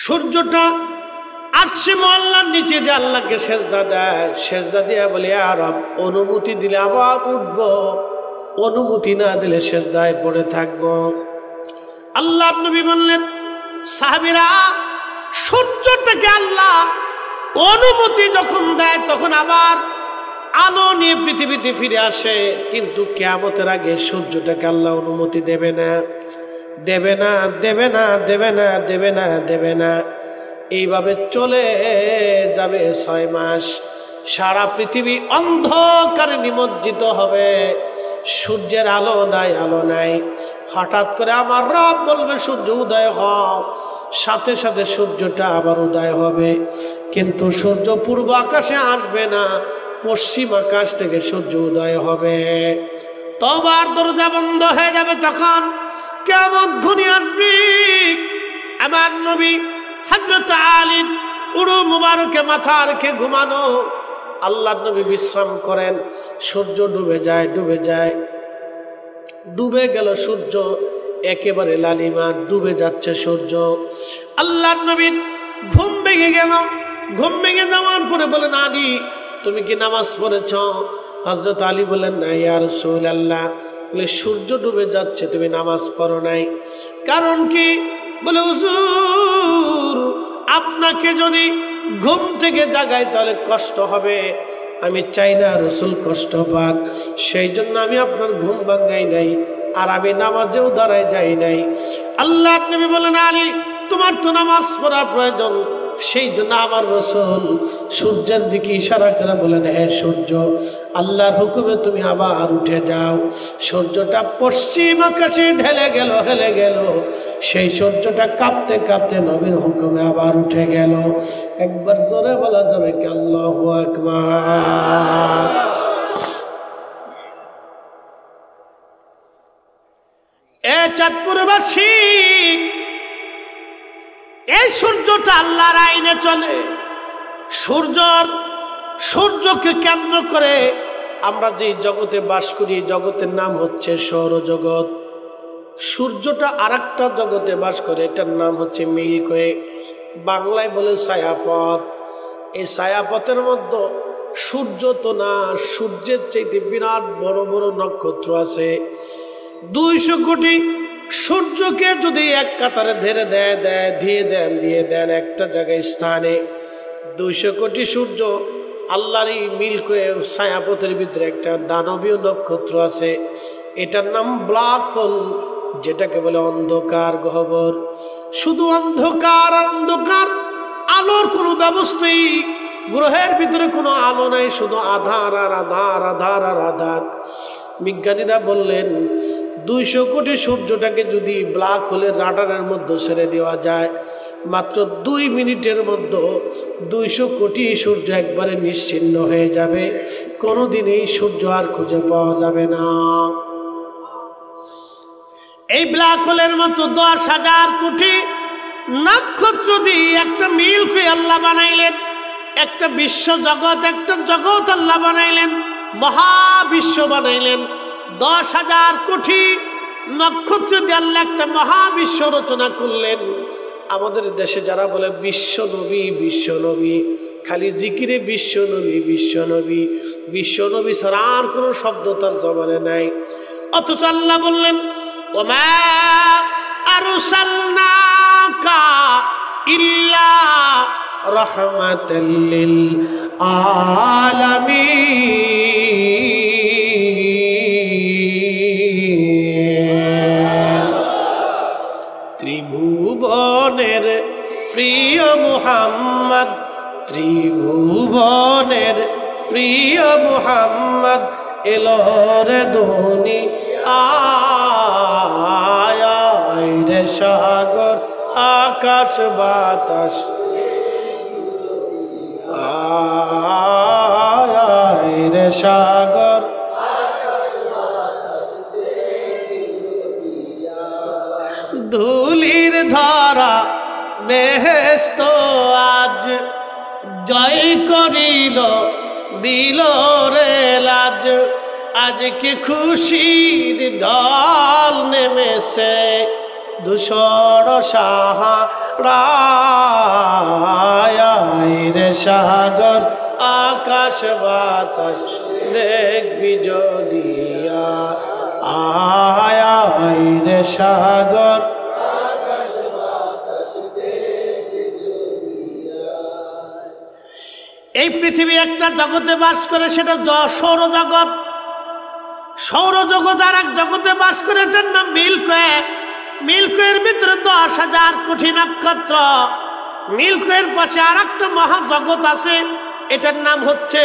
সূর্যটা আরশে মুআল্লার নিচে যে আল্লাহকে সেজদা দেয়, সেজদা দিয়া বলে ইয়া রব, অনুমতি দিলে আবার উঠবো, অনুমতি না দিলে সেজদায় পড়ে থাকবো। আল্লাহর নবী বললেন, সাহাবীরা, সূর্যটাকে আল্লাহ অনুমতি যখন দেয় তখন আবার আলো নিয়ে পৃথিবীতে ফিরে আসে, কিন্তু কিয়ামতের আগে সূর্যটাকে আল্লাহ অনুমতি দেবে না, দেবে না, দেবে না, দেবে না, দেবে না, দেবে না। এইভাবে চলে যাবে 6 মাস। সারা পৃথিবী অন্ধকারে নিমজ্জিত হবে, সূর্যের আলো নাই, আলো নাই। হঠাৎ করে আমার রব বলবে সূর্য উদয় হও, সাথে সাথে সূর্যটা আবার উদয় হবে, কিন্তু সূর্য পূর্ব আকাশে আসবে না, পশ্চিম আকাশ থেকে সূর্য উদয় হবে। তওবার দরজা বন্ধ হয়ে যাবে, তখন কিয়ামত ঘনিয়ে আসবে। আমার নবী হযরত আলী উড়ু মুবারকে মাথা রেখে ঘুমানো, আল্লাহর নবী বিশ্রাম করেন। সূর্য ডুবে যায়, ডুবে যায়, ডুবে গেল সূর্য, একেবারে লালিমা, ডুবে যাচ্ছে সূর্য। আল্লাহর নবীর ঘুম ভেঙে গেল। ঘুম ভেঙে যাওয়ার পরে বলেন, আলী তুমি কি নামাজ পড়েছ? হযরত আলী বললেন, না ইয়া রাসূলুল্লাহ। বলে, সূর্য ডুবে যাচ্ছে, তুমি নামাজ পড়ো নাই, কারণ কি? বলে, হুজুর আপনাকে যদি ঘুম থেকে জাগাই তাহলে কষ্ট হবে, আমি চাই না রাসূল কষ্ট পাক, সেই জন্য আমি আপনার ঘুম ভাঙাই নাই, আর আমি নামাজেও দাঁড়ায় যাই নাই। আল্লাহর নবী বলেন, আলী তোমার তো নামাজ পড়ার প্রয়োজন, সেই জন্য আমার রাসূল সূর্যের দিকে ইশারা করে বলেন, হে সূর্য, আল্লাহর হুকুমে তুমি আবার উঠে যাও। সূর্যটা পশ্চিম আকাশে ঢেলে গেল, হেলে গেল। সেই সূর্যটা কাঁপতে কাঁপতে নবীর হুকুমে আবার উঠে গেল। একবার জোরে বলা যাবে কি আল্লাহু আকবার। এ চাঁদপুরবাসী, এই সূর্যটা আল্লাহর আইনে চলে। সূর্যকে কেন্দ্র করে আমরা যে জগতে বাস করি, জগতের নাম হচ্ছে সৌরজগৎ। সূর্যটা আরেকটা জগতে বাস করে, এটার নাম হচ্ছে মিল্কি ওয়ে, বাংলায় বলে ছায়াপথ। এই ছায়াপথের মধ্যে সূর্য তো না, সূর্যের চাইতে বিরাট বড় বড় নক্ষত্র আছে। 200 কোটি সূর্যকে যদি এক কাতারে ধরে দিয়ে দেন একটা জায়গায় স্থানে, 200 কোটি সূর্য আল্লাহর এই মিল্কি ওয়ে ছায়াপথের ভিতরে একটা দানবীয় নক্ষত্র আছে, এটার নাম ব্ল্যাক হোল, যেটাকে বলে অন্ধকার গহ্বর। শুধু অন্ধকার আর অন্ধকার, আলোর কোনো ব্যবস্থাই, গ্রহের ভিতরে কোনো আলো নাই, শুধু আধার আর আধার, আধার আর আধার। বিজ্ঞানীরা বললেন 200 কোটি সূর্যটাকে যদি ব্ল্যাক হোলের রাডারের মধ্যে ছেড়ে দেওয়া যায়, মাত্র 2 মিনিটের মধ্যে 200 কোটি সূর্য একবারে নিশ্চিহ্ন হয়ে যাবে, কোনোদিন এই সূর্য আর খুঁজে পাওয়া যাবে না। এই ব্ল্যাক হোলের মতো 10,000 কোটি নক্ষত্র দিয়ে একটা মিল্কি ওয়ে আল্লাহ বানাইলেন, একটা বিশ্ব জগৎ, একটা জগৎ আল্লাহ বানাইলেন, মহাবিশ্ব বানাইলেন। 10,000 কোটি নক্ষত্র দিয়ে আল্লাহ একটা মহাবিশ্ব রচনা করলেন। আমাদের দেশে যারা বলে বিশ্বনবী, বিশ্বনবী, খালি জিকিরে বিশ্বনবী, বিশ্বনবী, বিশ্বনবী ছাড়া আর কোনো শব্দ তার জবানে নাই। অথচ আল্লাহ বললেন, ওমা আরসালনাকা ইল্লা রাহমাতাল লিল আলামিন। ত্রিভুবনের প্রিয় মুহাম্মদ, ত্রিভুবনের প্রিয় মুহাম্মদ এলো রে দুনিয়ায়, রে সাগর আকাশ বাতাস, আয় রে সাগর ধুলির ধরা বেহেশত আজ জয় করিল, দিল রে লাজ। আজকে খুশির ঢল নেমেছে ধূসর সাহারা সাগর আকাশ বাতাস দেখবি যদিয়া আয় আয় রে সাগর আকাশ বাতাস দেখবি যদিয়া। এই পৃথিবী একটা জগতে বাস করে, সেটা সৌরজগৎ। সৌরজগৎ আর এক জগতে বাস করে, এটার নাম মিল্কওয়ে। মিল্কওয়ের ভিতরে 10,000 কোটি নক্ষত্র। মিল্কওয়ের পাশে আর একটা মহাজগৎ আছে, এটার নাম হচ্ছে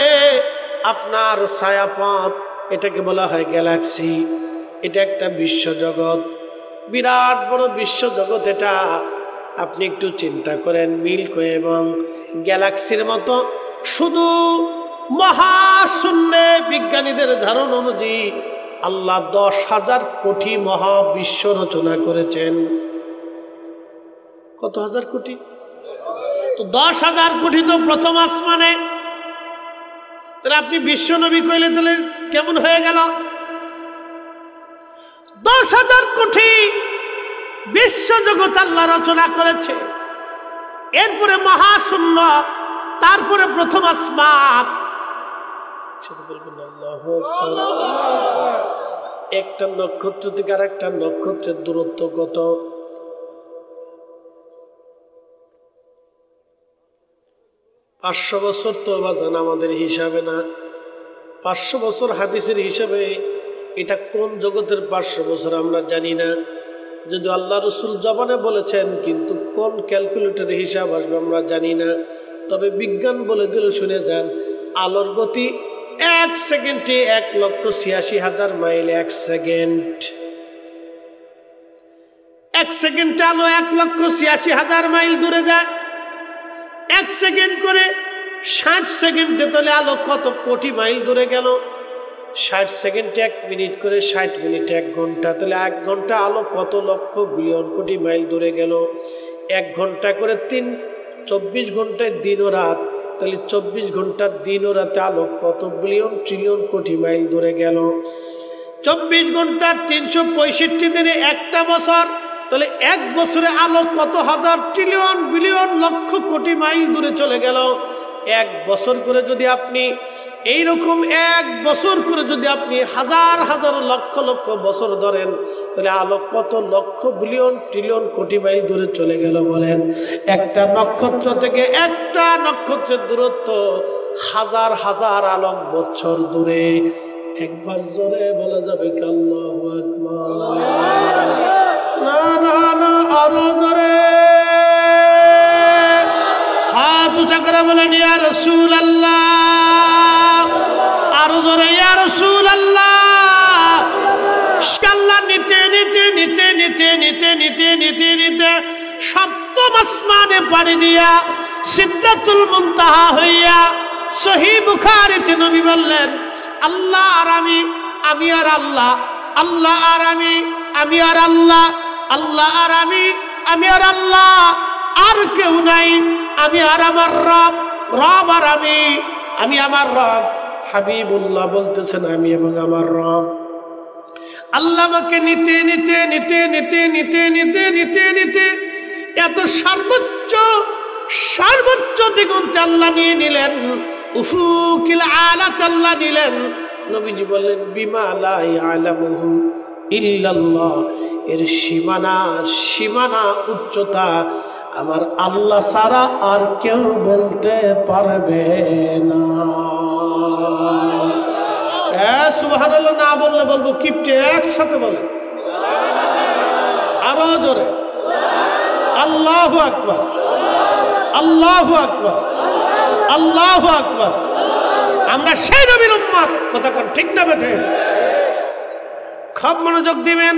আপনার ছায়াপথ। এটাকে বলা হয় গ্যালাক্সি। এটা একটা বিশ্বজগৎ, বিরাট বড় বিশ্বজগৎ এটা। আপনি একটু চিন্তা করেন, মিল্কওয়ে এবং গ্যালাক্সির মতো শুধু মহাশূন্যে বিজ্ঞানীদের ধারণা অনুযায়ী আল্লাহ 10,000 কোটি মহাবিশ্ব রচনা করেছেন। কত হাজার কোটি? তো 10,000 কোটি তো প্রথম আসমানে। তাহলে আপনি বিশ্ব নবী কইলে তাহলে কেমন হয়ে গেল? 10,000 কোটি বিশ্ব জগৎ আল্লাহ রচনা করেছে। এরপরে মহাশূন্য, তারপরে প্রথম আসমান। একটা নক্ষত্র থেকে আর একটা নক্ষত্রের দূরত্ব কত? 500 বছর তো বাজান আমাদের হিসাবে না। 500 বছর হাদিসের হিসাবে। এটা কোন জগতের 500 বছর আমরা জানি না, যদি আল্লাহ রসুল জবানে বলেছেন, কিন্তু কোন ক্যালকুলেটরের হিসাব আসবে আমরা জানি না। তবে বিজ্ঞান বলে দিল, শুনে যান, আলোর গতি 1 সেকেন্ডে 1,86,000 মাইল। 1 সেকেন্ড, 1 সেকেন্ডে আলো 1,86,000 মাইল দূরে যায়। 1 সেকেন্ড করে 60 সেকেন্ডে তাহলে আলো কত কোটি মাইল দূরে গেল? 60 সেকেন্ডে 1 মিনিট করে 60 মিনিটে 1 ঘন্টা, তাহলে 1 ঘন্টা আলো কত লক্ষ বিলিয়ন কোটি মাইল দূরে গেল। 1 ঘন্টা করে 24 ঘন্টায় দিন ও রাত, তাহলে 24 ঘন্টার দিন ও রাতে আলো কত বিলিয়ন ট্রিলিয়ন কোটি মাইল দূরে গেল। 24 ঘন্টার 365 দিনে একটা বছর, তাহলে 1 বছরে আলো কত হাজার trillion billion lakh crore mile দূরে চলে গেল। 1 বছর করে যদি আপনি এইরকম 1 বছর করে যদি আপনি হাজার হাজার লক্ষ লক্ষ বছর ধরেন, তাহলে আলো কত লক্ষ বিলিয়ন ট্রিলিয়ন কোটি মাইল দূরে চলে গেল বলেন। একটা নক্ষত্র থেকে একটা নক্ষত্রের দূরত্ব হাজার হাজার আলোক বছর দূরে। একবার জোরে বলা যাবে কি আল্লাহু আকবার? না না না, আরো জোরে হাত উঁচা করে বলেন ইয়া রাসূলুল্লাহ। আরো জোরে ইয়া রাসূলুল্লাহ। আল্লাহ নিতে নিতে নিতে নিতে নিতে নিতে নিতে নিতে সপ্তম আসমানে পাড়ি দিয়া সিদরাতুল মুনতাহা হইয়া সহিহ বুখারীতে নবী বললেন, আল্লাহ আর আমি, আমি আর আল্লাহ, আল্লাহ আর আমি, আমি আর আল্লাহ, আল্লাহ আর আমি, আমি আর আল্লাহ, আর কেউ নাই। আমি আর আমার রব, রব আর আমি আমার রব। হাবিবুল্লাহ বলতেছেন, আমি এবং আমার রব। আল্লাহ আমাকে নিতে নিতে নিতে নিতে নিতে নিতে নিতে নিতে এত সর্বোচ্চ সর্বোচ্চ দিগন্তে আল্লাহ নিয়ে নিলেন, উফুকিল আলাত আল্লাহ নিলেন। নবীজি বললেন, বিমা লা ইয়ালামুহু ইল্লাল্লাহ, এর সীমানা উচ্চতা আমার আল্লাহ ছাড়া আর কেউ বলতে পারবে না। সুবহানাল্লাহ না বললে বলবো কিপটে, একসাথে বলে আরো জোরে আল্লাহু আকবার, আল্লাহু আকবার, আল্লাহু আকবার। আমরা সেই নবীর উম্মত, কথা কোন ঠিক না বেঠে? খুব মনোযোগ দিবেন।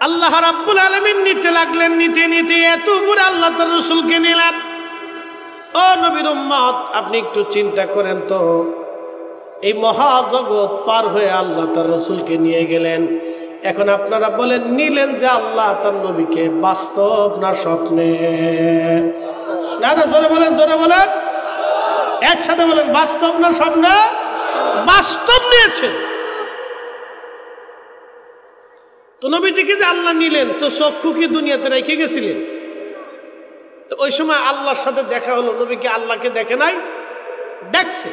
আল্লাহ রাব্বুল আলামিন নিতে লাগলেন, নিতে নিতে এত উপরে আল্লাহ তার রাসূলকে নিলেন। ও নবীর উম্মত, আপনি একটু চিন্তা করেন তো, এই মহাজগৎ পার হয়ে আল্লাহ তার রাসূলকে নিয়ে গেলেন। এখন আপনারা বলেন, নিলেন যে আল্লাহ তার নবীকে, বাস্তব না স্বপ্নে? না না, জোরে বলেন, জোরে বলেন, একসাথে বলেন, বাস্তব না স্বপ্নে? বাস্তব নিয়েছেন। তো নবীজিকে যে আল্লাহ নিলেন, তো চক্ষু কি দুনিয়াতে রেখে গেছিলেন? তো ওই সময় আল্লাহর সাথে দেখা হলো, নবী কি আল্লাহকে দেখে নাই? দেখছে,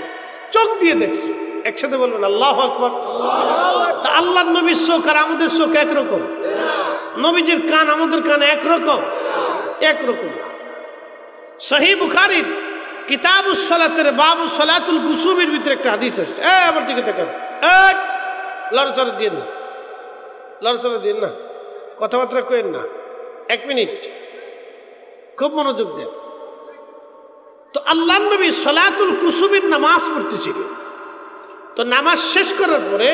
চোখ দিয়ে দেখছে। একসাথে বলবেন আল্লাহু আকবার। তা আল্লাহর নবীর চোখ আর আমাদের চোখ একরকম? নবীজির কান আমাদের কান একরকম? একরকম না। সহিহ বুখারীর কিতাবুস সালাতের বাবু সালাতুল কুসুবের ভিতরে একটা হাদিস আছে। আমার দিকে দেখেন, লড়চড় দিন না, লড়চড় দিন না, কথাবার্তা কইেন না, 1 মিনিট খুব মনোযোগ দেন। তো আল্লাহর নবী সালাতুল কুসুবের নামাজ পড়তেছিলেন। তো নামাজ শেষ করার পরে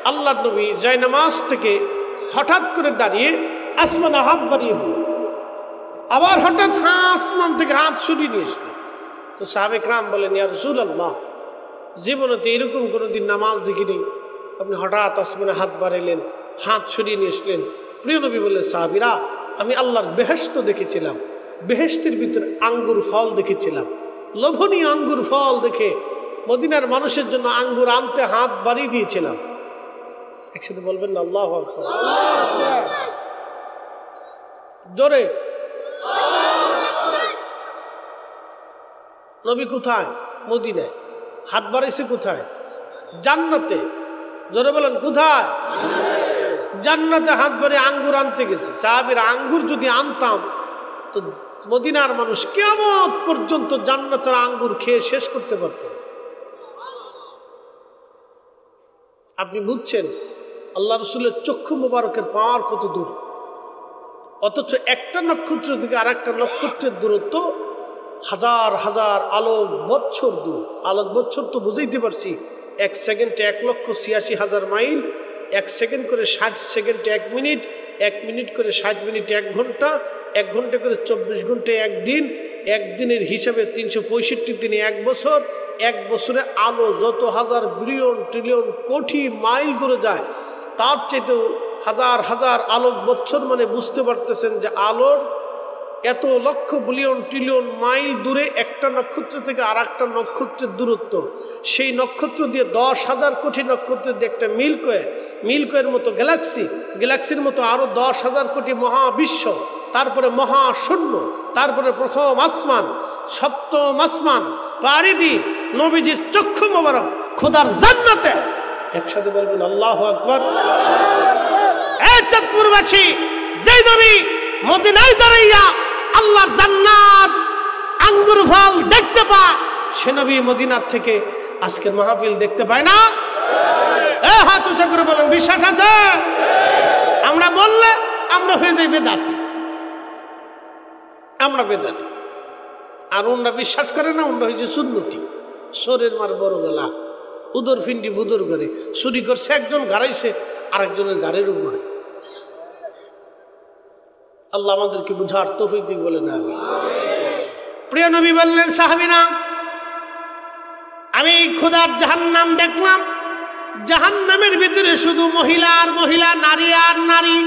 আল্লাহর নবী যায় নামাজ থেকে হঠাৎ করে দাঁড়িয়ে আসমানে হাত বাড়িয়ে দিল, আবার হঠাৎ আসমান থেকে হাত সরিয়ে নিয়ে এসলেন। তো সাহাবে কেরাম বলেন, ইয়া রাসূলুল্লাহ, জীবনে তো এরকম কোনোদিন নামাজ দেখিনি, আপনি হঠাৎ আসমানে হাত বাড়াইলেন, হাত সরিয়ে নিয়ে এসলেন। প্রিয় নবী বললেন, সাহাবীরা, আমি আল্লাহর বেহেশত দেখেছিলাম, বেহেশতের ভিতরে আঙ্গুর ফল দেখেছিলাম, লোভনীয় আঙ্গুর ফল দেখে মদিনার মানুষের জন্য আঙ্গুর আনতে হাত বাড়িয়ে দিয়েছিলাম। একসাথে বলবেন না আল্লাহু আকবার, জোরে। নবী কোথায়? মদিনায়। হাত বাড়াইছে কোথায়? জান্নাতে। জোরে বলেন কোথায়? জান্নাতে হাত বাড়িয়ে আঙ্গুর আনতে গেছে। সাহাবীরা, আঙ্গুর যদি আনতাম তো মদিনার মানুষ কিয়ামত পর্যন্ত জান্নাতের আঙ্গুর খেয়ে শেষ করতে পারত না। আপনি বুঝছেন আল্লাহ রসুলের চক্ষু মোবারকের পাওয়ার কত দূর, অথচ একটা নক্ষত্র থেকে আর একটা নক্ষত্রের দূরত্ব হাজার হাজার আলোক বৎসর দূর। আলোক বৎসর তো বুঝাইতে পারছি, 1 সেকেন্ডে 1,86,000 মাইল, 1 সেকেন্ড করে 60 সেকেন্ডে 1 মিনিট, 1 মিনিট করে 60 মিনিট 1 ঘন্টা, 1 ঘন্টা করে 24 ঘন্টায় 1 দিন, 1 দিনের হিসাবে 365 দিনে 1 বছর, 1 বছরে আলো যত হাজার বিলিয়ন ট্রিলিয়ন কোটি মাইল দূরে যায়, তার চাইতেও হাজার হাজার আলোক বৎসর, মানে বুঝতে পারতেছেন যে আলোর এত লক্ষ বিলিয়ন ট্রিলিয়ন মাইল দূরে একটা নক্ষত্র থেকে আর একটা নক্ষত্রের দূরত্ব। সেই নক্ষত্র দিয়ে 10,000 কোটি নক্ষত্রের দিয়ে একটা মিল্কওয়ের মতো গ্যালাক্সি, গ্যালাক্সির মতো আরও 10,000 কোটি মহাবিশ্ব, তারপরে মহাশূন্য, তারপরে প্রথম আসমান, সপ্তম আসমান পাড়ি দিয়ে নবীজির চক্ষু মোবারক খোদার জান্নাতে। একসাথে বলবেন আল্লাহু আকবার। এই চাঁদপুরবাসী, যেই নবী মদিনায় দাঁড়াইয়া আল্লাহর জান্নাত আঙ্গুর ফল দেখতে পায়, সে নবী মদিনার থেকে আজকের মাহফিল দেখতে পায় না? হাত উঁচা করে বলেন, বিশ্বাস আছে? আমরা বললে আমরা হয়ে যাই বেদাতি, আমরা বেদাতি। আর ওনরা বিশ্বাস করে না, ওনরা হয়েছে সুন্নতি। সোরের মার বড় গলা, উদর ফিন্ডি বুদর করে চুরি করছে, একজন গাড়াইছে আরেকজনের গাড়ির উপরে। আল্লাহ আমাদেরকে বুঝার তৌফিক দিক বলে না। আমি প্রিয় নবী বললেন, সাহাবীরা, আমি খোদার জাহান্নাম দেখলাম, জাহান্নামের ভিতরে শুধু মহিলা আর মহিলা, নারী আর নারী,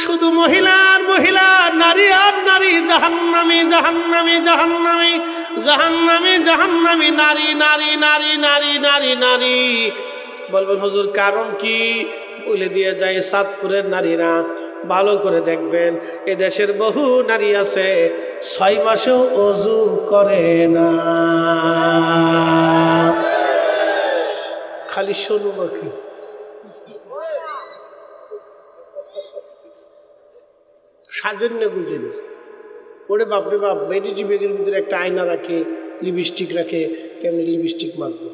শুধু মহিলা আর মহিলা, নারী আর নারী, জাহান্নামী জাহান্নামী জাহান্নামী জাহান্নামী জাহান্নামী, নারী নারী নারী নারী নারী নারী। বলবেন হুজুর কারণ কি? বলে দিয়ে যায়, চাঁদপুরের নারীরা ভালো করে দেখবেন, এদেশের বহু নারী আছে 6 মাসেও ওযু করে না, খালি শোনো বাকি। সাজন্য বুঝেন না, ওরে বাপরে বাপ, মেডিজি ব্যাগের ভিতরে একটা আয়না রাখে, লিপস্টিক রাখে, কেমনি লিপস্টিক মাখবো,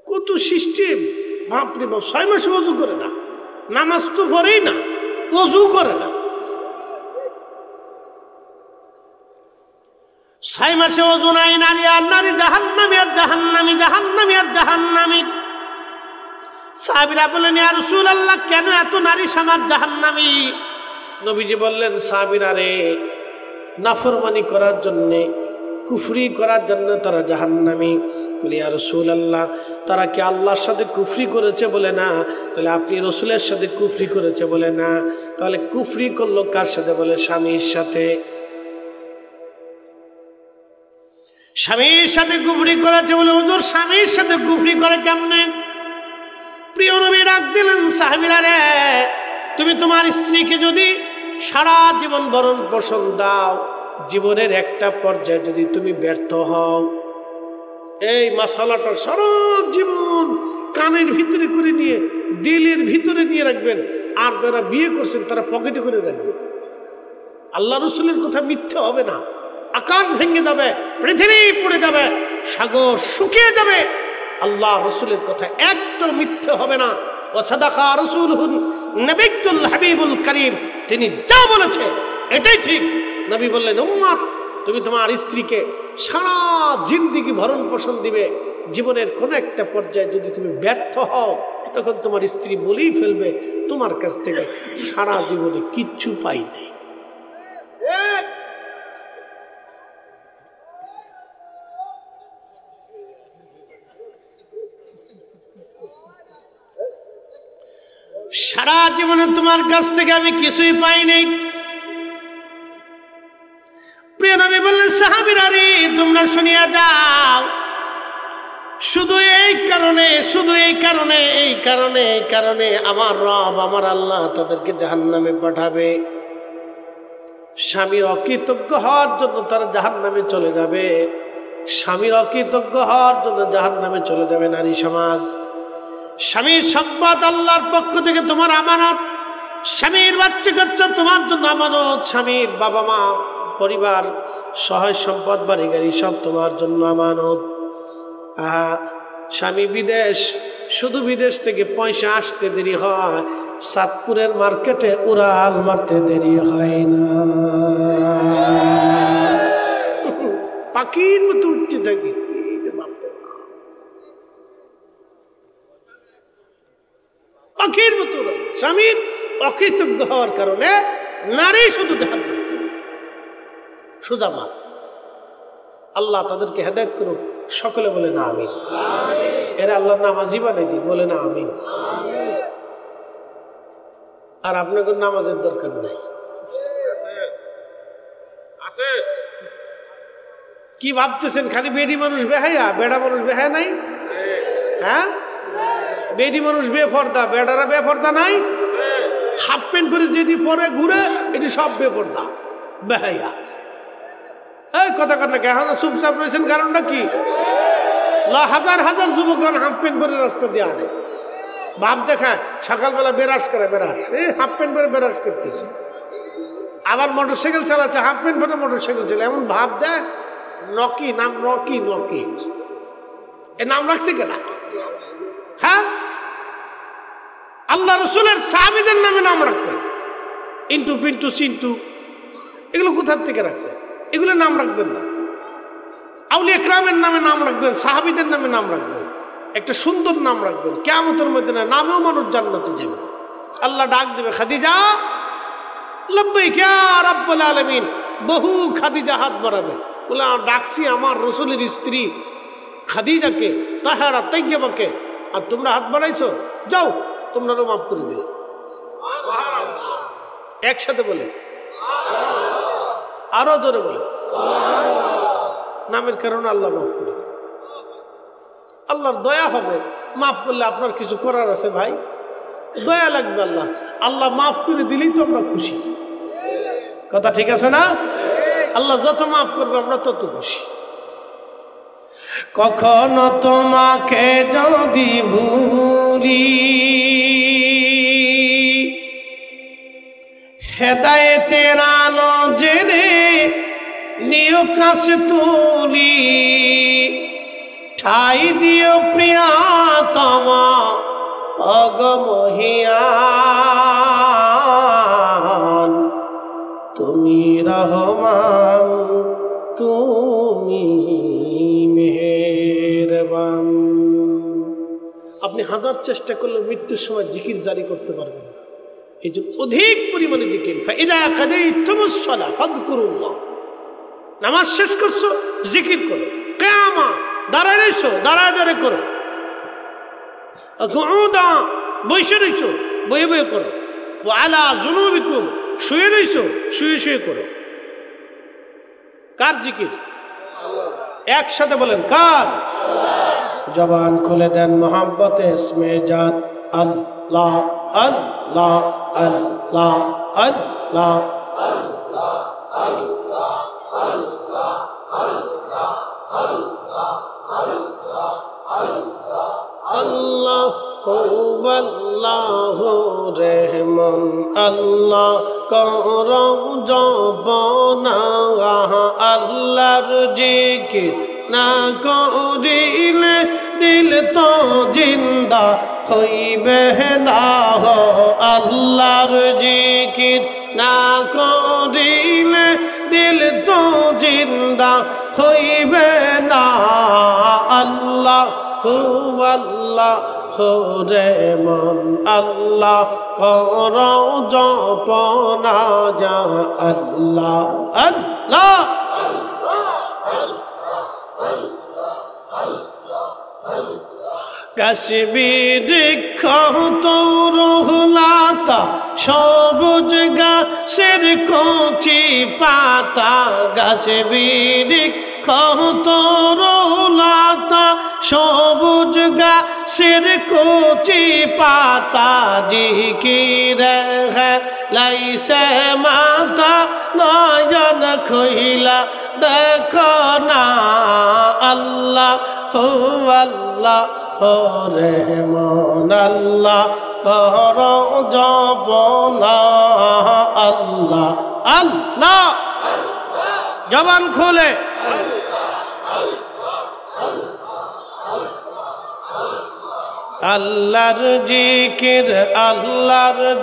কত সিস্টেম। বাপরে বাপ, 6 মাসে ওযু করে না, নামাজ তো পড়েই না, ওযু করে না। 6 মাসে ওযু নাই, নারী আর নারী, জাহান্নামী আর জাহান্নামী জাহান্নামী আর জাহান্নামী। সাহাবীরা বললেন, ইয়া রাসূলুল্লাহ, কেন এত নারী সমাজ জাহান্নামী? নবীজি বললেন, সাহাবীরা রে, নাফরমানি করার জন্য, কুফরি করার জন্য তারা জাহান্নামী। বলি, ইয়া রাসূলুল্লাহ, তারা কি আল্লাহর সাথে কুফরি করেছে? বলে না। তাহলে আপনি রসুলের সাথে কুফরি করেছে? বলে না। তাহলে কুফরি করলো কার সাথে? বলে স্বামীর সাথে। স্বামীর সাথে কুফরি করেছে। বলে হুজুর, স্বামীর সাথে কুফরি করে কেমনে? প্রিয় নবী ডাক দিলেন, সাহাবীরা রে, তুমি তোমার স্ত্রীকে যদি সারা জীবন ভরণ পোষণ দাও, জীবনের একটা পর্যায়ে যদি তুমি ব্যর্থ হও, এই মশালাটা সারা জীবন কানের ভিতরে করে নিয়ে দিলের ভিতরে নিয়ে রাখবেন। আর যারা বিয়ে করছেন তারা পকেটে করে রাখবেন। আল্লাহ রসুলের কথা মিথ্যে হবে না। আকাশ ভেঙে যাবে, পৃথিবী পড়ে যাবে, সাগর শুকিয়ে যাবে, আল্লাহ রসুলের কথা একটা মিথ্যে হবে না। ওয়াসাদাকা রাসূলুহুন নবিয়্যুল হাবিবুল কারীম, তিনি যা বলেছে এটাই ঠিক। নবী বললেন, উম্মত তুমি তোমার স্ত্রীকে সারা জিন্দেগি ভরণ পোষণ দিবে, জীবনের কোনো একটা পর্যায়ে যদি তুমি ব্যর্থ হও তখন তোমার স্ত্রী বলেই ফেলবে তোমার কাছ থেকে সারা জীবনে কিচ্ছু পাই নাই। সারা জীবনে তোমার কাছ থেকে আমি কিছুই পাই নাই। প্রিয় নবী বললেন, সাহাবীরা রে তোমরা শুনিয়া যাও, শুধু এই কারণে আমার রব আমার আল্লাহ তাদেরকে জাহান্নামে পাঠাবে। স্বামীর অকৃতজ্ঞ হওয়ার জন্য তারা জাহান্নামে চলে যাবে। স্বামীর অকৃতজ্ঞ হওয়ার জন্য জাহান্নামে চলে যাবে নারী সমাজ। স্বামীর সম্পদ আল্লাহর পক্ষ থেকে তোমার আমানত, স্বামীর বাচ্চা কাচ্চা তোমার জন্য আমানত, স্বামীর বাবা মা পরিবার সহায় সম্পদ বাড়ি গাড়ি সব তোমার জন্য আমানত। স্বামী বিদেশ, শুধু বিদেশ থেকে পয়সা আসতে দেরি হয়, সাতপুরের মার্কেটে উড়াল মারতে দেরি হয় না। পাখির মতো উঠতে থাকি। পাখির মতো স্বামীর অকৃতজ্ঞ হওয়ার কারণে নারী শুধু জাহান্নামে যাবে। সোজা মাত। আল্লাহ তাদেরকে হেদায়েত করুক। সকলে বলে না আমিন। এরা আল্লাহর নামাজি বানাই দিই, বলে না আমিন। আর আপনাকে নামাজের দরকার নাই। কি ভাবতেছেন খালি বেডি মানুষ বেহায়া, বেড়া মানুষ বেহায়া নাই? হ্যাঁ, বেডি মানুষ বেপর্দা, বেড়ারা বেপর্দা নাই? হাফ প্যান্ট পরে যেটি পরে ঘুরে এটি সব বেপর্দা বেহায়া। এই কথা কর না কে? এখন চুপচাপ রয়েছেন, কারণটা কি? হাজার হাজার যুবকগণ হাফ প্যান্ট পরে রাস্তা দিয়ে আনে, ভাব দেখায় সকালবেলা বেরাস করে, বেরাস এই হাফ প্যান্ট পরে বেরাস করতেছে। আবার মোটরসাইকেল চালাচ্ছে, হাফ প্যান্ট পরে মোটরসাইকেল চালায়, এমন ভাব দেয় নকি, নাম নকি, নকি এ নাম রাখছে কেনা? হ্যাঁ, আল্লাহ রসুলের সাহাবীদের নামে নাম রাখবেন, ইন্টু পিন্টু সিন্টু, এগুলো কোথার থেকে রাখছেন? এগুলো নাম রাখবেন না। আউলিয়া ইকরামের নামে নাম রাখবেন, সাহাবীদের নামে নাম রাখবেন, একটা সুন্দর নাম রাখবেন। কিয়ামতের মধ্যে না নামেও মানুষ জান্নাতে যাবে। আল্লাহ ডাক দেবে, খাদিজা লব্বাইক ইয়া রাব্বুল আলামিন। বহু খাদিজা হাত বাড়াবে, বলে ডাকছি আমার রসুলের স্ত্রী খাদিজাকে, তাহারা তাইয়্যিবাকে, আর তোমরা হাত বাড়াইছো, যাও তোমরাও মাফ করে দিলে। একসাথে বলে, আরো জোরে বলে, নামের কারণে আল্লাহ মাফ করে দেবে। আল্লাহর দয়া হবে, মাফ করলে আপনার কিছু করার আছে ভাই? দয়া লাগবে আল্লাহ। আল্লাহ মাফ করে দিলেই তো আমরা খুশি। কথা ঠিক আছে না? আল্লাহ যত মাফ করবে আমরা তত খুশি। কখনো তোমাকে যদি ভুলি, হেদায়েতের আলো জেনে নিও কাছে তুলি, ঠাই দিও প্রিয়তম অগমহিয়ান, তুমি রহমান তুমি মেহেরবান। আপনি হাজার চেষ্টা করলে মৃত্যুর সময় জিকির জারি করতে পারবেন না। এই জন্য অধিক পরিমাণে জিকির। ফাইদা কাদাইতুমুস সালাহ ফাযকুরুল্লাহ, নামাজ শেষ করছো জিকির করো। কিয়ামা দাঁড়ায় রইছো, দাঁড়ায় দাঁড়ায় করো। কুউদা বসে রইছো, বয়ে বয়ে করো। ওয়া আলা জুনুবিকুম শুয়ে রইছো, শুয়ে শুয়ে করো। কার জিকির? একসাথে বলেন, কার? জবান খুলে দেন মোহাম্মতে ইসমে জাত আল্লাহ আল্লাহ আল্লাহ আল্লাহ আল্লাহ আল্লাহ আল্লাহ রেহমান আল্লাহ করো জপনা আল্লাহর জিকির না করিলে দিল তো জিন্দা হইবে না আল্লাহর জিকির না করিলে দিল তো জিন্দা হইবে না আল্লাহ আল্লাহ রে মন আল্লাহ করো জপনা যা আল্লাহ আল্লাহ কাশ্মীর তরুলাতা সবুজ গাছের কচি পাতা কাশ্মীর তরুলাতা সবুজ গাছের কচি পাতা জিকির লাইসে মাতা নয়ন খইলা দেখো না আল্লাহ আল্লাহ রেহমান আল্লাহ করো জপনা আল্লাহ আল্লাহ জবান খোলে আল্লাহর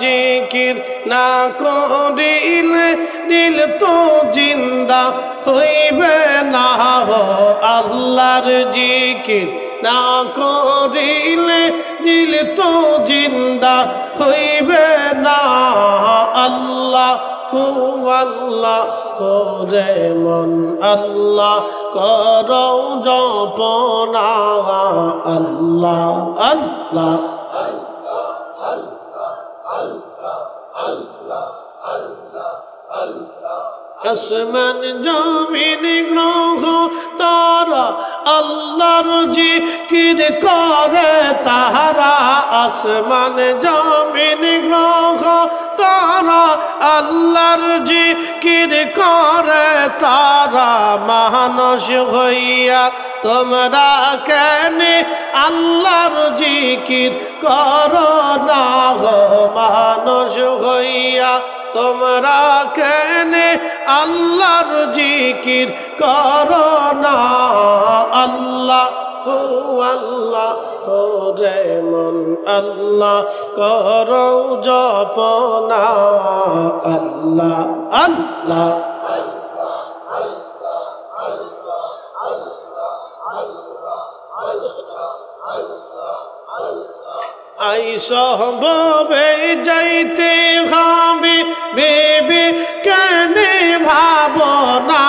জিকির না করিলে দিল তো জিন্দা হইবে না আল্লাহর জিকির না করিলে দিল তো জিন্দা হইবে না আল্লাহ আল্লাহ রে মন আল্লাহ করো জপনা আল্লাহ আল্লাহ আসমান জমিন গ্রহ তারা আল্লাহর জিকির করে তাহারা আসমান জমিন গ্রহ তারা আল্লাহর জিকির করে তারা মানুষ হইয়া তোমরা কেন আল্লাহর জিকির করো না মানুষ হইয়া তোমরা কেন আল্লাহর জিকির করো না আল্লাহ আল্লাহ রে মন আল্লাহ করো জপনা আল্লাহ আল্লাহ আইসবে যাইতে হবে বেবে কেন ভাবনা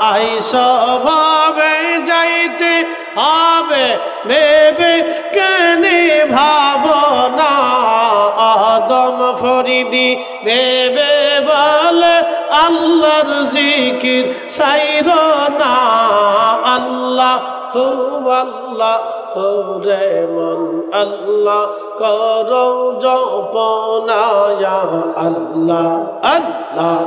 আইসবে যাইতে হবে বেবে কেন ভাবনা আদম ফরিদি বেবে বলে আল্লাহর জিকির সাইর না আল্লাহ আল্লাহ রে মন আল্লাহ করো জপনা আল্লাহ আল্লাহ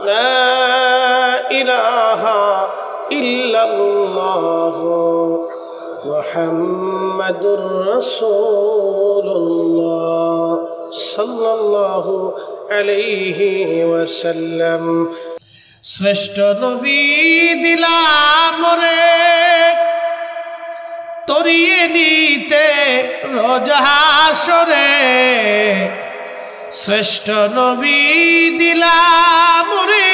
লা ইলাহা ইল্লাল্লাহ মুহাম্মাদুর রাসূলুল্লাহ সাল্লাল্লাহু আলাইহি ওয়াসাল্লাম শ্রেষ্ঠ নবী দিলাম রে তরিয়ে নিতে রোজ হাসরে শ্রেষ্ঠ নবী দিলাম রে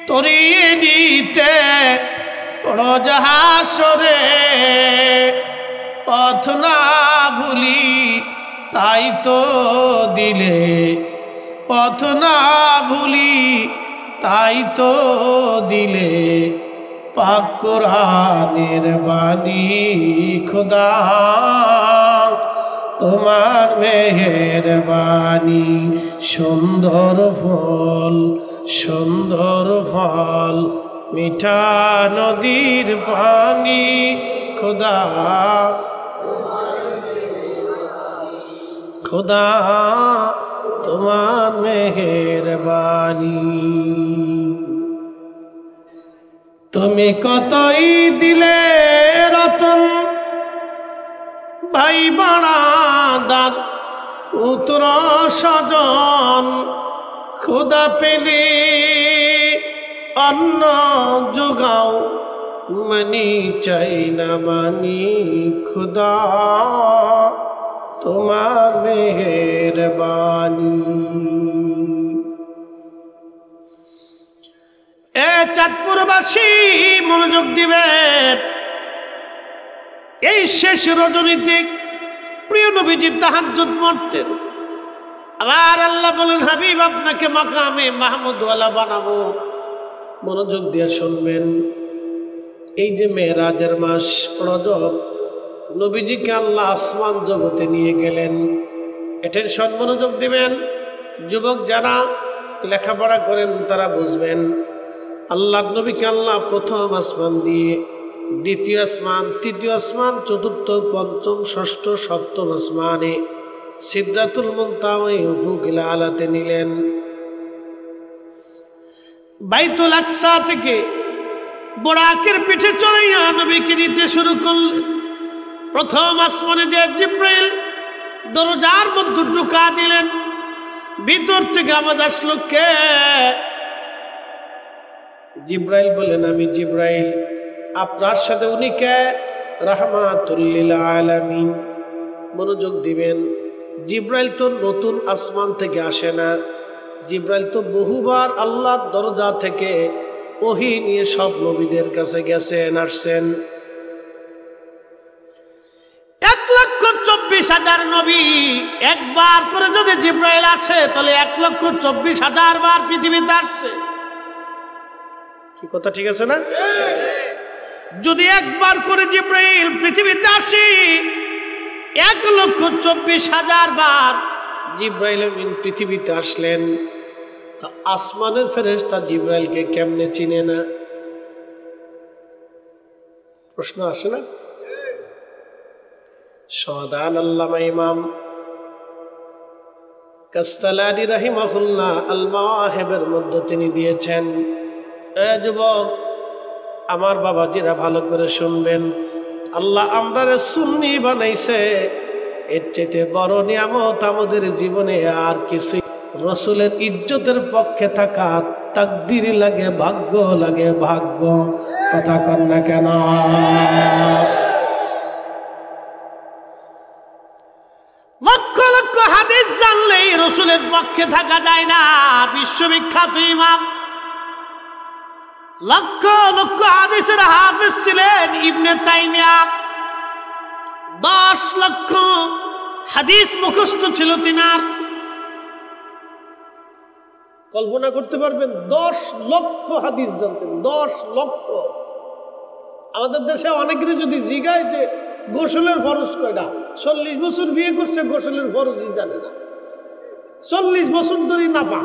তরিয়ে নিতে রোজ হাসরে পথ না ভুলি তাই তো দিলে পথ না ভুলি তাই তো দিলে পাক কোরআনের বাণী খোদা তোমার মেহেরবানি সুন্দর ফল মিঠা নদীর পানি খোদা তোমার মেহেরবানি তুমি কতই দিলে রতন ভাই বাড়াদার পুত্র স্বজন খোদা পেলে অন্ন যোগাও মানি চাই না মানি খোদা তোমার মেহেরবানি। চাঁদপুরবাসী মনোযোগ দিবেন, এই শেষ রজনীতে প্রিয় নবীজি তাহাজ্জুদ পড়তেন। আবার আল্লাহ বলেন হাবিব আপনাকে মাকামে মাহমুদ ওয়ালা বানাবো। মনোযোগ দিয়ে শুনবেন, এই যে মেরাজের মাস রজব, নবীজিকে আল্লাহ আসমান জগতে নিয়ে গেলেন। অ্যাটেনশন, মনোযোগ দিবেন। যুবক যারা লেখাপড়া করেন তারা বুঝবেন, আল্লাহ নবীকে আল্লাহ প্রথম আসমান দিয়ে দ্বিতীয় আসমান, তৃতীয় আসমান, চতুর্থ, পঞ্চম, ষষ্ঠ, সপ্তম আসমানে সিদরাতুল মুনতাহা উফুকিল আলাতে নিলেন। বাইতুল আকসা থেকে বোরাকের পিঠে চড়াইয়া নবীকে নিতে শুরু করলেন। প্রথম আসমানে যে জিব্রাইল দরজার মধ্যে ঢুকা দিলেন, ভিতর থেকে আওয়াজ আসলো, কে? জিব্রাইল বলেন, আমি জিব্রাইল। আপনার সাথে উনি কে? রাহমাতুল লিল আলামিন। মনোযোগ দিবেন, জিব্রাইল তো নতুন আসমান থেকে আসে না, জিব্রাইল তো বহুবার আল্লাহর দরজা থেকে ওহী নিয়ে সব নবীদের কাছে গেছেন, আসছেন। 1,24,000 নবী একবার করে যদি জিব্রাইল আসে, তাহলে 1,24,000 বার পৃথিবীতে আসছে। কি কথা ঠিক আছে না? যদি একবার করে জিব্রাইল পৃথিবীতে আসে, 1,24,000 বার জিব্রাইল আমিন পৃথিবীতে আসলেন, তা আসমানের ফেরেশতা জিব্রাইলকে কেমনে চিনে না? প্রশ্ন আসে না? সমাধান আল্লামা ইমাম কাস্তালানি রাহিমাহুল্লাহ আল মাওয়াহিবের মধ্যে তিনি দিয়েছেন। যুবক আমার বাবাজিরা ভালো করে শুনবেন, আল্লাহ আমরারে সুন্নি বানাইছে, এর চাইতে বড় নিয়ামত আমাদের জীবনে আর কিছু। রসুলের ইজ্জতের পক্ষে থাকা তাকদীর লাগে, ভাগ্য লাগে, ভাগ্য। কথা কন না কেন? লক্ষ লক্ষ হাদিস জানলেই রসুলের পক্ষে থাকা যায় না। বিশ্ববিখ্যাত ইমাম, লক্ষ লক্ষ হাদিসের হাফেজ ছিলেন ইবনে তাইমিয়া। 10 লক্ষ হাদিস মুখস্থ ছিল তিনার। কল্পনা করতে পারবেন, 10 লক্ষ হাদিস জানতেন। 10 লক্ষ। আমাদের দেশে অনেকেরই যদি জিগায় যে গোসলের ফরজ কয়টা, 40 বছর বিয়ে করছে, গোসলের ফরজই জানে না। 40 বছর ধরে নাফা।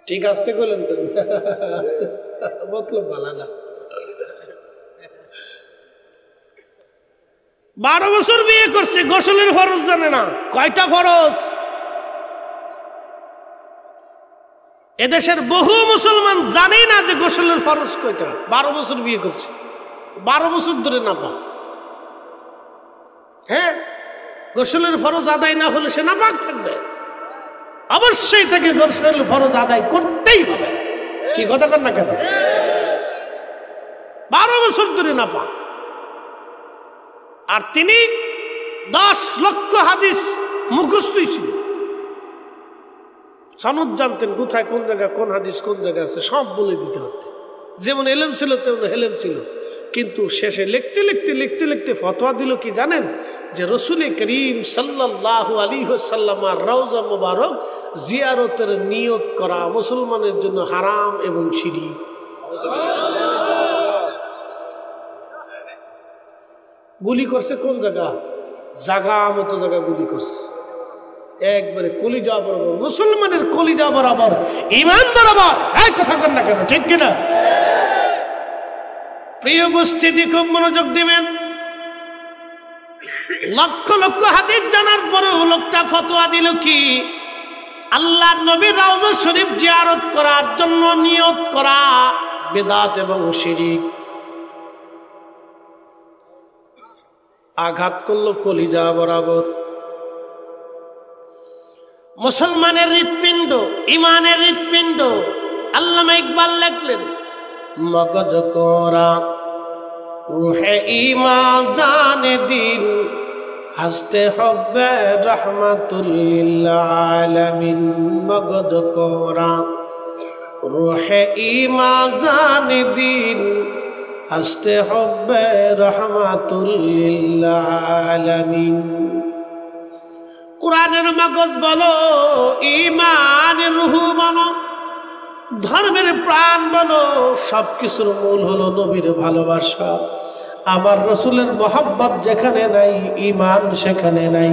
ঠিক আসতে করলেন, মতলব ভালো না। 12 বছর বিয়ে করছে, গোসলের ফরজ জানে না। কয়টা ফরজ? এদেশের বহু মুসলমান জানেই না যে গোসলের ফরজ কয়টা। 12 বছর বিয়ে করছে, 12 বছর ধরে নাপাক। হ্যাঁ, গোসলের ফরজ আদায় না হলে সে নাপাক থাকবে। অবশ্যই তাকে গোসলের ফরজ আদায় করতেই হবে। কি কথা কর না কেন? 12 বছর ধরে নাপাক। আর তিনি 10 লক্ষ হাদিস মুখস্থই ছিল। সনদ জানতেন, কোথায় কোন জায়গায় কোন হাদিস কোন জায়গায় আছে সব বলে দিতে হতেন। যেমন এলেম ছিল তেমন হেলেম ছিল। কিন্তু শেষে লিখতে লিখতে লিখতে লিখতে ফতোয়া দিল কি জানেন, যে রসুল করিম সাল্লাল্লাহু আলাইহি ওয়াসাল্লামের রওজা মুবারক জিয়ারতের নিয়ত করা মুসলমানের জন্য হারাম এবং শিরক। গুলি করছে কোন জায়গা? জাগা মতো জায়গা গুলি করছে, একবারে কলিজা বরাবর, মুসলমানের কলিজা বরাবর, ইমান বরাবর। এই কথা কর না কেন, ঠিক কিনা? প্রিয় উপস্থিতি, খুব মনোযোগ দিবেন। লক্ষ লক্ষ হাদিস জানার পরেও লোকটা ফতোয়া দিল কি, আল্লাহর নবীর রওজা শরীফ জিয়ারত করার জন্য নিয়ত করা বিদআত এবং শিরক। আঘাত করলো কলিজা বরাবর। মুসলমানের হৃৎপিণ্ড, ইমানের হৃৎপিণ্ড। আল্লামা ইকবাল লিখলেন, মগজ কোরা রুহে ঈমান জানে দিন, হাসতে হবে রহমাতুল লিল আলামিন। মগজ কোরা রুহে ঈমান জানে দিন, হাসতে হবে রহমাতুল লিল আলামিন। কোরআনের মগজ বলো, ঈমানের রুহু বলো, ধর্মের প্রাণ বলো, সবকিছুর মূল হলো নবীর ভালোবাসা। আমার রসুলের মহব্বত যেখানে নাই, ঈমান সেখানে নাই,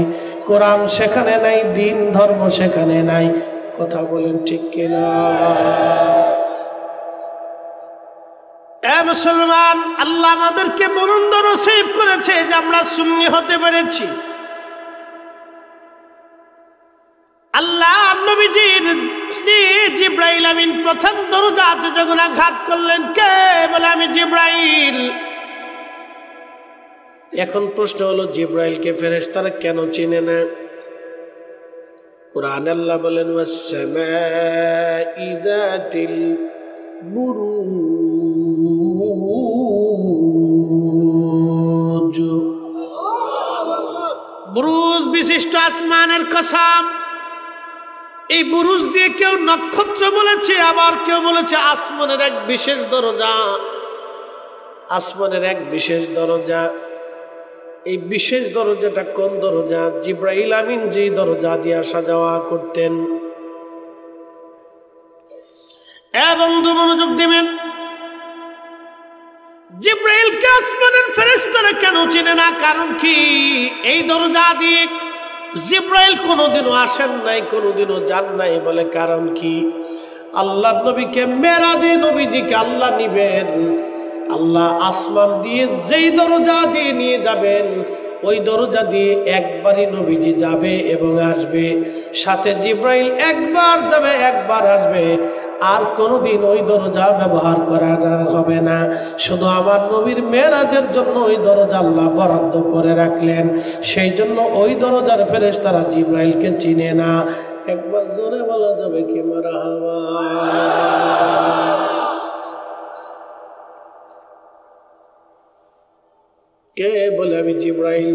কোরআন সেখানে নাই, দিন ধর্ম সেখানে নাই। কথা বলেন ঠিক কিনা? এ মুসলমান, আল্লাহ আমাদেরকে বুলন্দ নসিব করেছে যে আমরা সুন্নি হতে পেরেছি। আল্লাহ নবীজির জিব্রাইল আমিন প্রথম দরজাতে যখন আঘাত করলেন, কে বলে? আমি জিব্রাইল। এখন প্রশ্ন হলো, জিব্রাইলকে ফেরেশতারা কেন চিনে না? কুরআন আল্লাহ বলেন, ওয়াস-সামাঈ যাতিল বুরুজ, বুরুজ বিশিষ্ট আসমানের কসম। এই বুরুজ দিয়ে কেউ নক্ষত্র বলেছে, আবার কেউ বলেছে আসমানের এক বিশেষ দরজা। আসমানের এক বিশেষ দরজা। এই বিশেষ দরজাটা কোন দরজা? জিব্রাইল আমিন যেই দরজা দিয়ে আসা যাওয়া করতেন। বন্ধু মনোযোগ দিবেন, জিব্রাইলকে আসমানের ফেরেশতারা কেন চিনে না? কারণ কি? এই দরজা দিয়ে জিব্রাইল কোনোদিনও আসেন নাই, কোনোদিনও যান নাই। বলে কারণ কি? আল্লাহর নবীকে মেরাজে নবীজিকে আল্লাহ নিবেন, আল্লাহ আসমান দিয়ে যেই দরজা দিয়ে নিয়ে যাবেন, ওই দরজা দিয়ে একবারই নবীজি যাবে এবং আসবে। সাথে জিব্রাইল একবার যাবে, একবার আসবে। আর কোনোদিন ওই দরজা ব্যবহার করা হবে না। শুধু আমার নবীর মেরাজের জন্য ওই দরজা আল্লাহ বরাদ্দ করে রাখলেন। সেই জন্য ওই দরজার ফেরেশতারা জিব্রাইলকে চিনে না। একবার জোরে বলা যাবে কি মারহাবা? কে বলে আমি জিব্রাইল?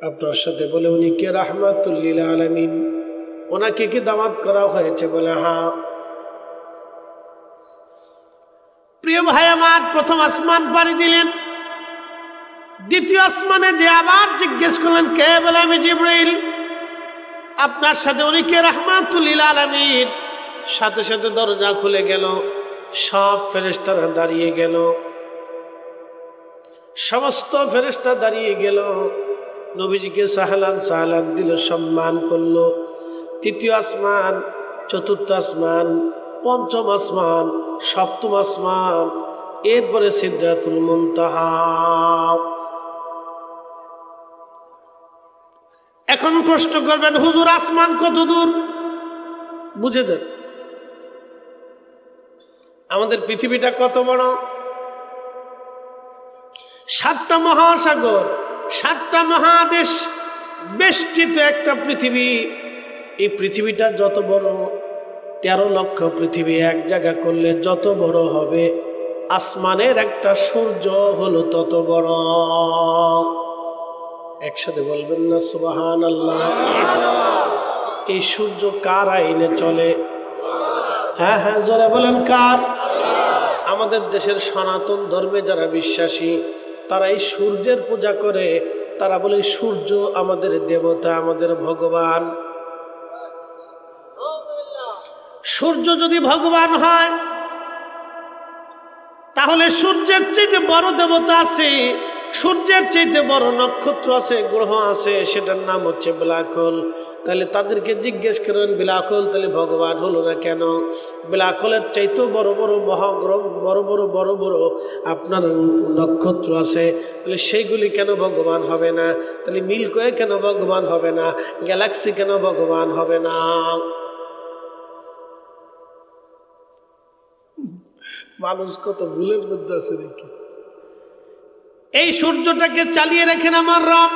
আপনার সাথে বলে উনি কে? রাহমাতুল লিল আলামিন। ওনাকে কি দাওয়াত করা হয়েছে? বলে হ্যাঁ। প্রিয় ভাই আমার, প্রথম আসমান পাড়ি দিলেন। দ্বিতীয় আসমানে যে আবার জিজ্ঞেস করলেন, কে? বলে আমি জিব্রাইল। আপনার সাথে উনি কে? রাহমাতুল লিল আলামিন। সাথে সাথে দরজা খুলে গেল, সব ফেরেশতারা দাঁড়িয়ে গেল, সমস্ত ফেরেশতা দাঁড়িয়ে গেল, নবীজিকে সাহলান সাহলান দিল, সম্মান করলো। তৃতীয় আসমান, চতুর্থ আসমান, পঞ্চম আসমান, সপ্তম আসমান, এরপরে সিদরাতুল মুনতাহা। এখন প্রশ্ন করবেন, হুজুর আসমান কত দূর? বুঝে যান, আমাদের পৃথিবীটা কত বড়। 7টা মহাসাগর, 7টা মহাদেশ বেষ্টিত একটা পৃথিবী। এই পৃথিবীটা যত বড়, 13 লক্ষ পৃথিবী এক জায়গা করলে যত বড় হবে, আসমানের একটা সূর্য হলো তত বড়। একসাথে বলবেন না সুবহানাল্লাহ? এই সূর্য কার আইনে চলে? হ্যাঁ হ্যাঁ, জোরে বলেন কার? আমাদের দেশের সনাতন ধর্মে যারা বিশ্বাসী তারা এই সূর্যের পূজা করে। তারা বলে সূর্য আমাদের দেবতা, আমাদের ভগবান। সূর্য যদি ভগবান হয় তাহলে সূর্যের চাইতে বড় দেবতা আছে, সূর্যের চাইতে বড় নক্ষত্র আছে, গ্রহ আছে, সেটার নাম হচ্ছে ব্ল্যাক হোল। তাহলে তাদেরকে জিজ্ঞেস করেন ব্ল্যাক হোল তাহলে ভগবান হলো না কেন? ব্ল্যাক হোলের চাইতেও বড় বড় মহাগ্রহ, বড় বড় বড় বড় আপনার নক্ষত্র আছে, তাহলে সেইগুলি কেন ভগবান হবে না? তাহলে মিল্কওয়ে কেন ভগবান হবে না? গ্যালাক্সি কেন ভগবান হবে না? মানুষ কত ভুলের মধ্যে আছে দেখি। এই সূর্যটাকে চালিয়ে রাখেন আমার রব।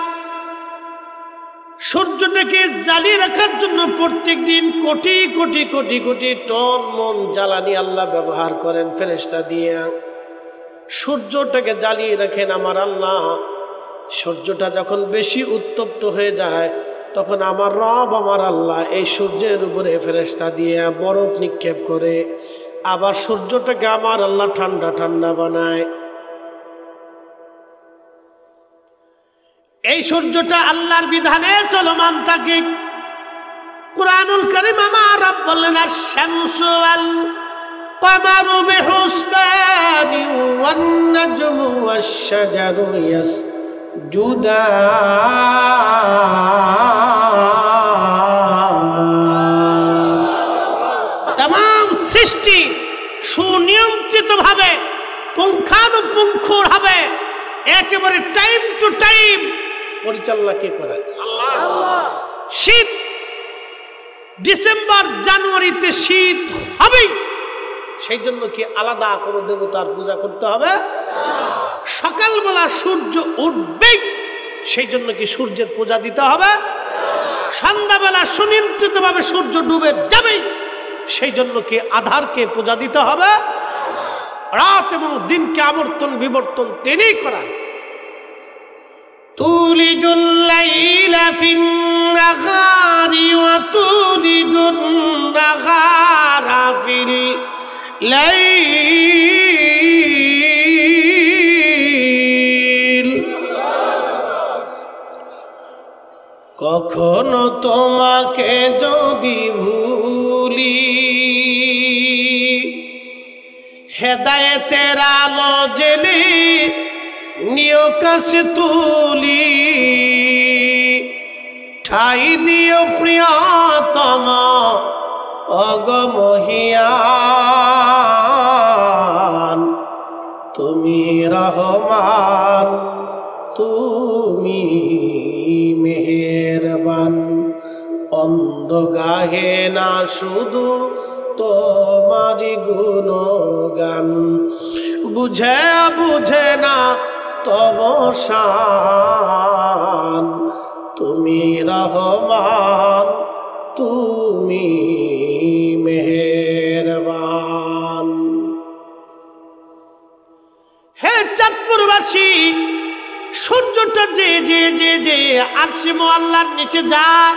সূর্যটাকে জ্বালিয়ে রাখার জন্য প্রত্যেক দিন কোটি কোটি কোটি কোটি টন মন জ্বালানি আল্লাহ ব্যবহার করেন ফেরেশতা দিয়ে। সূর্যটাকে জ্বালিয়ে রাখেন আমার আল্লাহ। সূর্যটা যখন বেশি উত্তপ্ত হয়ে যায় তখন আমার রব আমার আল্লাহ এই সূর্যের উপরে ফেরেশতা দিয়ে বরফ নিক্ষেপ করে আবার সূর্যটাকে আমার আল্লাহ ঠান্ডা ঠান্ডা বানায়। এই সূর্যটা আল্লাহর বিধানে চলমান থাকে। কুরআনুল কারীম আমার রব বললেন আশ-শামসু ওয়াল কামারু বিহুসবানি ওয়ান নাজমু ওয়াশ-শাজারু ইয়াসজুদান। तमाम সৃষ্টি সুনিয়ন্ত্রিতভাবে পুঙ্খানুপুঙ্খভাবে একেবারে টাইম টু টাইম পরিচালনা কে করায়? আল্লাহ। শীত ডিসেম্বর জানুয়ারিতে শীত হবেই, সেই জন্য কি আলাদা কোনো দেবতার পূজা করতে হবে? সকালবেলা সূর্য উঠবেই, সেই জন্য কি সূর্যের পূজা দিতে হবে? সন্ধ্যাবেলা সুনিয়ন্ত্রিতভাবে সূর্য ডুবে যাবেই, সেই জন্য কি আধারকে পূজা দিতে হবে? রাত এবং দিনকে আবর্তন বিবর্তন তিনিই করান। তুলিজুল লাইলা ফিন নাহারি ওয়া তুলিজুন নাহারা ফিল লাইল। কখনো তোমাকে যদি ভুলি হেদায়েতের আলো জেলে নিয় কাছে তুলি, ঠাই দিও প্রিয়তম অগমহিয়ান। তুমি রহমান, তুমি মেহেরবান। অন্ধ গাহে না শুধু তোমারি গুণগান, বুঝে বুঝে না তব শান। তুমি রহমান, তুমি মেহেরবান। হে চাঁদপুরবাসী, সূর্যটা যে যে যে যে আরশে মুআল্লার নিচে যায়,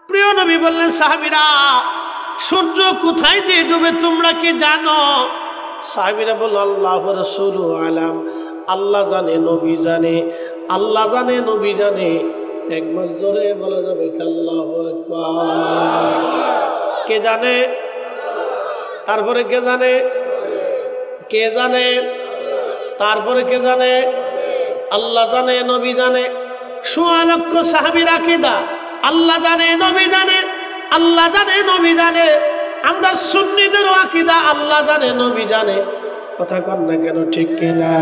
প্রিয় নবী বললেন সাহাবীরা সূর্য কোথায় যে ডুবে তোমরা কি জানো? সাহাবীরা বলল আল্লাহু রাসূলু আলাম, আল্লাহ জানে নবী জানে, আল্লাহ জানে নবী জানে। একবার জোরে বলা যাবে আল্লাহু আকবার। কে জানে? তারপরে কে জানে? কে জানে? তারপরে কে জানে? আল্লাহ জানে নবী জানে। ১৬ লক্ষ সাহাবীর আকীদা আল্লাহ জানে নবী জানে, আল্লাহ জানে নবী জানে। আমরা সুন্নিদের আকীদা আল্লাহ জানে নবী জানে। কথা কন না কেন, ঠিক কিনা?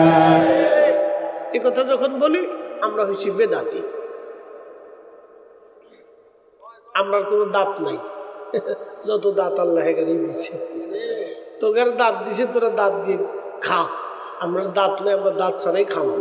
এই কথা যখন বলি আমরা হইছি বেদাতি। আমরা কোনো দাঁত নাই, যত দাঁত আল্লাহ এগারেই দিচ্ছে। তোকে দাঁত দিছে, তোরা দাঁত দিয়ে খা। আমরা দাঁত নাই, আমরা দাঁত ছাড়াই খাবো।